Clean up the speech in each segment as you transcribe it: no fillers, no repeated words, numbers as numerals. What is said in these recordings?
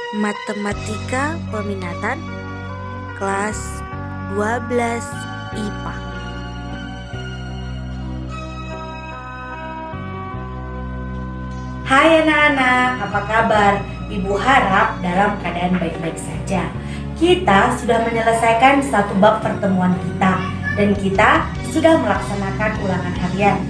Matematika Peminatan kelas 12 IPA. Hai anak-anak, apa kabar? Ibu harap dalam keadaan baik-baik saja. Kita sudah menyelesaikan satu bab pertemuan kita dan kita sudah melaksanakan ulangan harian.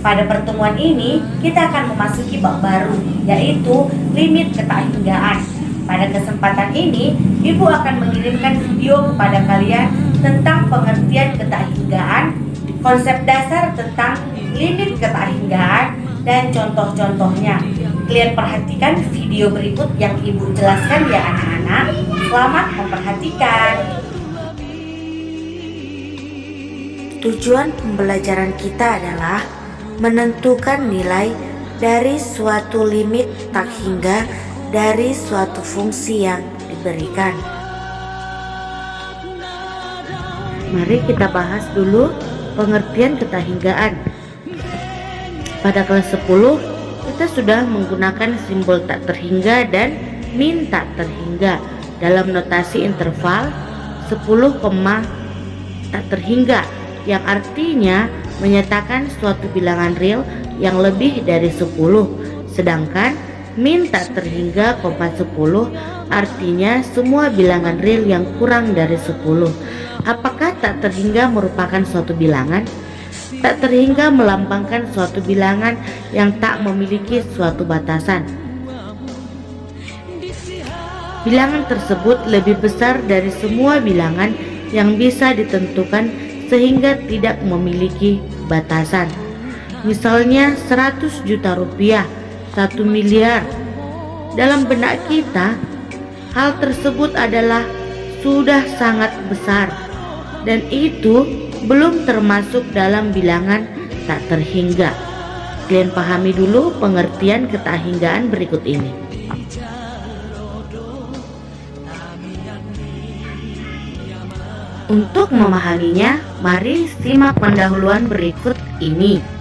Pada pertemuan ini kita akan memasuki bab baru, yaitu limit ketakinggaan. Pada kesempatan ini, Ibu akan mengirimkan video kepada kalian tentang pengertian ketakinggaan, konsep dasar tentang limit ketakinggaan, dan contoh-contohnya. Kalian perhatikan video berikut yang Ibu jelaskan ya anak-anak. Selamat memperhatikan. Tujuan pembelajaran kita adalah menentukan nilai dari suatu limit tak hingga dari suatu fungsi yang diberikan. Mari kita bahas dulu pengertian ketakinggaan. Pada kelas 10 kita sudah menggunakan simbol tak terhingga dan min tak terhingga dalam notasi interval 10, tak terhingga, yang artinya menyatakan suatu bilangan real yang lebih dari 10, sedangkan min tak terhingga, 10 artinya semua bilangan real yang kurang dari 10. Apakah tak terhingga merupakan suatu bilangan? Tak terhingga melambangkan suatu bilangan yang tak memiliki suatu batasan. Bilangan tersebut lebih besar dari semua bilangan yang bisa ditentukan sehingga tidak memiliki batasan. Misalnya 100 juta rupiah, 1 miliar. Dalam benak kita, hal tersebut adalah sudah sangat besar dan itu belum termasuk dalam bilangan tak terhingga. Kalian pahami dulu pengertian ketakinggaan berikut ini. Untuk memahaminya, mari simak pendahuluan berikut ini.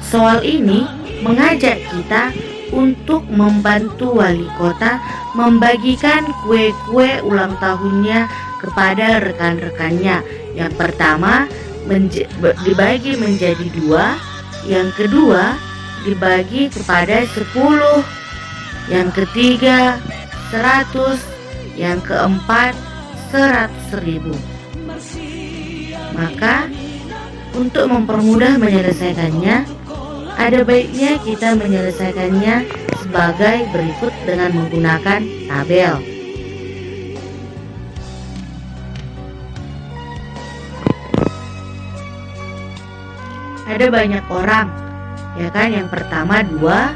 Soal ini mengajak kita untuk membantu wali kota membagikan kue-kue ulang tahunnya kepada rekan-rekannya. Yang pertama dibagi menjadi 2, yang kedua dibagi kepada 10, yang ketiga 100, yang keempat 100.000. Maka untuk mempermudah menyelesaikannya, ada baiknya kita menyelesaikannya sebagai berikut dengan menggunakan tabel. Ada banyak orang, ya kan? Yang pertama 2,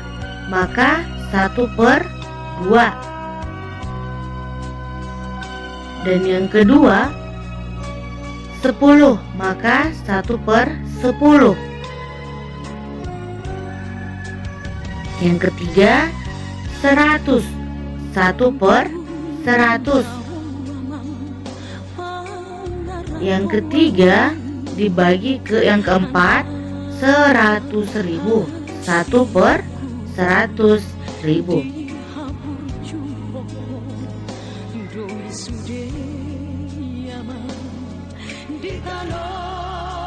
maka 1/2. Dan yang kedua 10, maka 1/10. Yang ketiga 100, 1/100. Yang ketiga dibagi ke yang keempat 100.000, 1/100.000.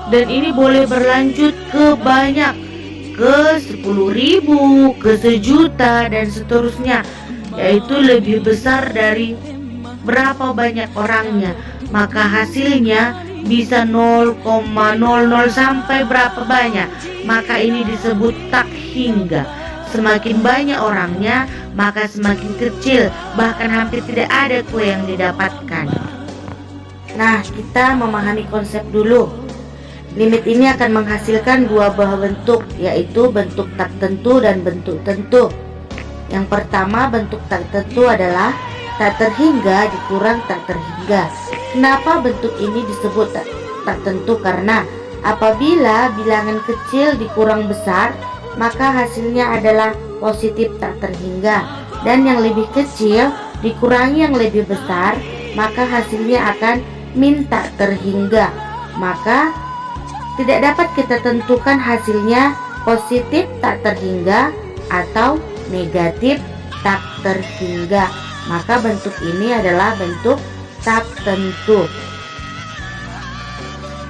Dan ini boleh berlanjut ke banyak, ke 10.000, ke 1.000.000 dan seterusnya, yaitu lebih besar dari berapa banyak orangnya, maka hasilnya bisa 0,00 sampai berapa banyak, maka ini disebut tak hingga. Semakin banyak orangnya, maka semakin kecil, bahkan hampir tidak ada kue yang didapatkan. Nah, kita memahami konsep dulu. Limit ini akan menghasilkan dua buah bentuk, yaitu bentuk tak tentu dan bentuk tentu. Yang pertama, bentuk tak tentu adalah tak terhingga dikurang tak terhingga. Kenapa bentuk ini disebut tak tentu? Karena apabila bilangan kecil dikurang besar, maka hasilnya adalah positif tak terhingga. dan yang lebih kecil dikurangi yang lebih besar, maka hasilnya akan min tak terhingga. Maka tidak dapat kita tentukan hasilnya positif tak terhingga atau negatif tak terhingga. Maka bentuk ini adalah bentuk tak tentu.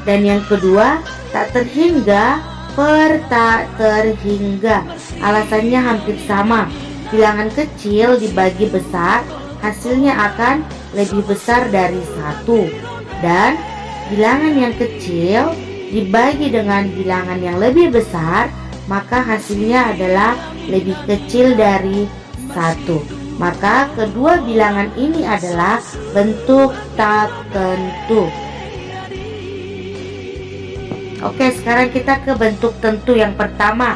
Dan yang kedua, tak terhingga per tak terhingga. Alasannya hampir sama. Bilangan kecil dibagi besar, hasilnya akan lebih besar dari 1. Dan bilangan yang kecil dibagi dengan bilangan yang lebih besar, maka hasilnya adalah lebih kecil dari 1. Maka kedua bilangan ini adalah bentuk tak tentu. Oke, sekarang kita ke bentuk tentu yang pertama.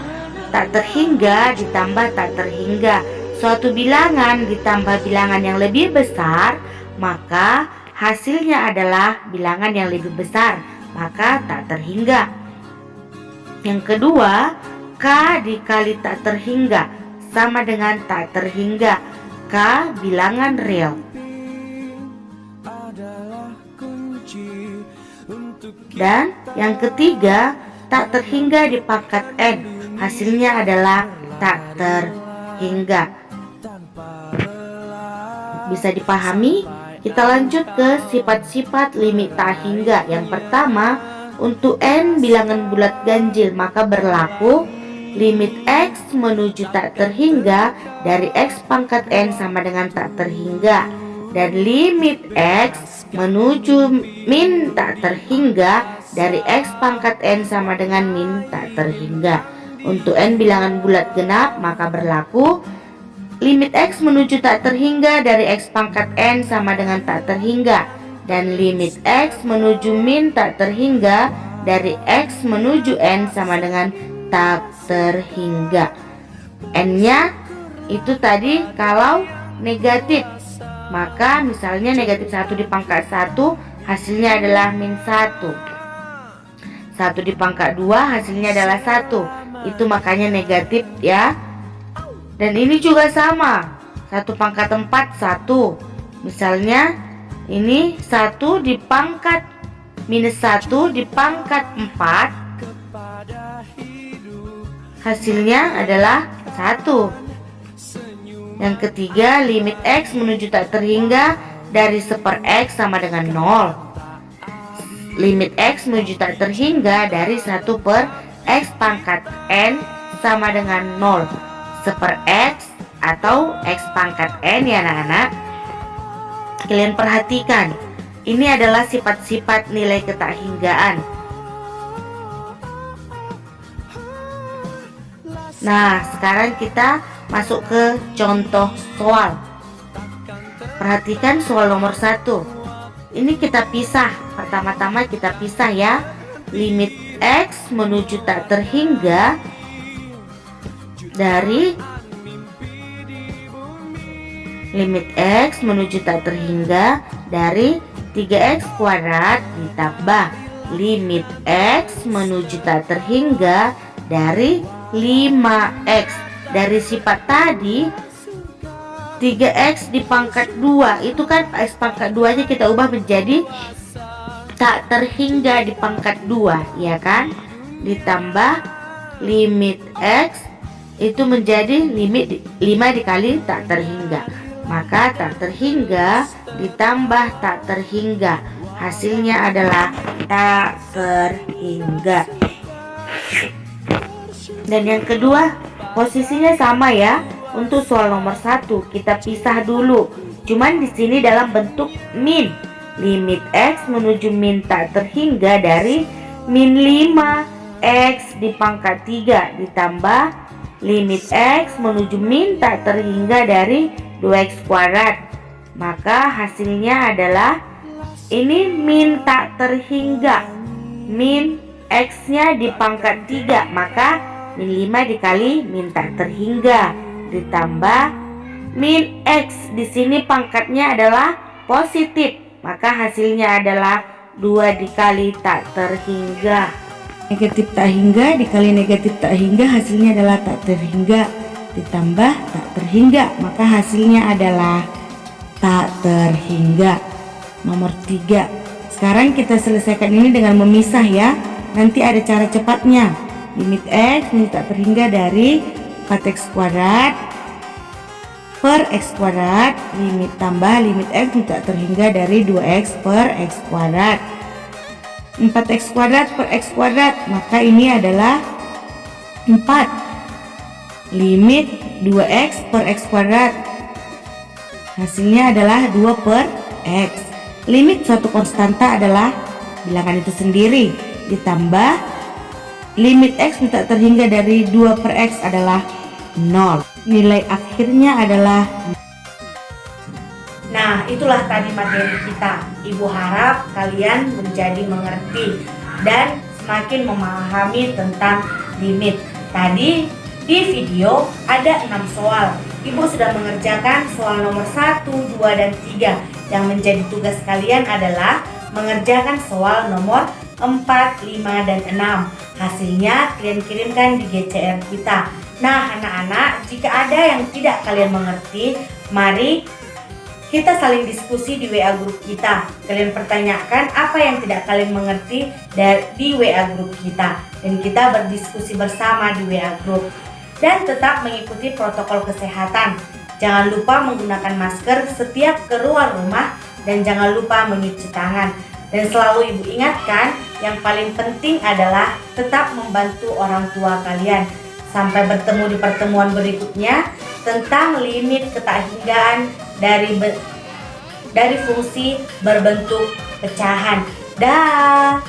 Tak terhingga ditambah tak terhingga. Suatu bilangan ditambah bilangan yang lebih besar, maka hasilnya adalah bilangan yang lebih besar, maka tak terhingga. Yang kedua, K dikali tak terhingga sama dengan tak terhingga. K bilangan real. Dan yang ketiga, tak terhingga dipangkat N, hasilnya adalah tak terhingga. Bisa dipahami? Kita lanjut ke sifat-sifat limit tak hingga. Yang pertama, untuk N bilangan bulat ganjil, maka berlaku limit X menuju tak terhingga dari X pangkat N sama dengan tak terhingga. Dan limit X menuju min tak terhingga dari X pangkat N sama dengan min tak terhingga. Untuk N bilangan bulat genap, maka berlaku limit X menuju tak terhingga dari X pangkat N sama dengan tak terhingga. Dan limit X menuju min tak terhingga dari X menuju N sama dengan tak terhingga. N-nya itu tadi kalau negatif, maka misalnya negatif 1 dipangkat 1 hasilnya adalah min 1. 1 dipangkat 2 hasilnya adalah 1. Itu makanya negatif ya. Dan ini juga sama, 1 pangkat 4 1. Misalnya ini 1 dipangkat minus 1 dipangkat 4, hasilnya adalah 1. Yang ketiga, limit X menuju tak terhingga dari 1/X sama dengan 0. Limit X menuju tak terhingga dari 1/X pangkat N sama dengan 0. 1/X atau X pangkat N ya anak-anak. Kalian perhatikan, ini adalah sifat-sifat nilai ketakhinggaan. Nah, sekarang kita masuk ke contoh soal. Perhatikan soal nomor 1. Ini kita pisah. Pertama-tama kita pisah ya. Limit X menuju tak terhingga dari limit X menuju tak terhingga dari 3X kuadrat ditambah limit X menuju tak terhingga dari 5X. Dari sifat tadi 3X dipangkat 2, itu kan X pangkat 2 nya kita ubah menjadi tak terhingga dipangkat 2, ya kan? Ditambah limit X itu menjadi limit 5 dikali tak terhingga. Maka tak terhingga ditambah tak terhingga, hasilnya adalah tak terhingga. Dan yang kedua, posisinya sama ya. Untuk soal nomor 1 kita pisah dulu. Cuman di sini dalam bentuk min. Limit X menuju min tak terhingga dari min 5X dipangkat 3 ditambah limit X menuju min tak terhingga dari 2X kuadrat. Maka hasilnya adalah ini min tak terhingga. Min X nya dipangkat 3, maka min 5 dikali min tak terhingga ditambah min X di sini pangkatnya adalah positif, maka hasilnya adalah 2 dikali tak terhingga. Negatif tak hingga dikali negatif tak hingga hasilnya adalah tak terhingga. ditambah tak terhingga, maka hasilnya adalah tak terhingga. Nomor 3. Sekarang kita selesaikan ini dengan memisah ya. Nanti ada cara cepatnya. Limit X menjadi tak terhingga dari 4x kuadrat per x kuadrat, limit tambah limit X menjadi tak terhingga dari 2x per x kuadrat. 4x kuadrat per x kuadrat, maka ini adalah 4. Limit 2x per x kuadrat, hasilnya adalah 2 per x. Limit suatu konstanta adalah bilangan itu sendiri, ditambah limit x tak terhingga dari 2 per x adalah 0. Nilai akhirnya adalah. Nah, itulah tadi materi kita. Ibu harap kalian menjadi mengerti dan semakin memahami tentang limit. Tadi di video ada 6 soal. Ibu sudah mengerjakan soal nomor 1, 2, dan 3. Yang menjadi tugas kalian adalah mengerjakan soal nomor 4, 5, dan 6. Hasilnya kalian kirimkan di GCR kita. Nah anak-anak, jika ada yang tidak kalian mengerti, mari kita saling diskusi di WA grup kita. Kalian pertanyakan apa yang tidak kalian mengerti di WA grup kita, dan kita berdiskusi bersama di WA grup. Dan tetap mengikuti protokol kesehatan. Jangan lupa menggunakan masker setiap keluar rumah, dan jangan lupa mencuci tangan. Dan selalu ibu ingatkan, yang paling penting adalah tetap membantu orang tua kalian. Sampai bertemu di pertemuan berikutnya tentang limit ketakhinggaan dari fungsi berbentuk pecahan. Dah.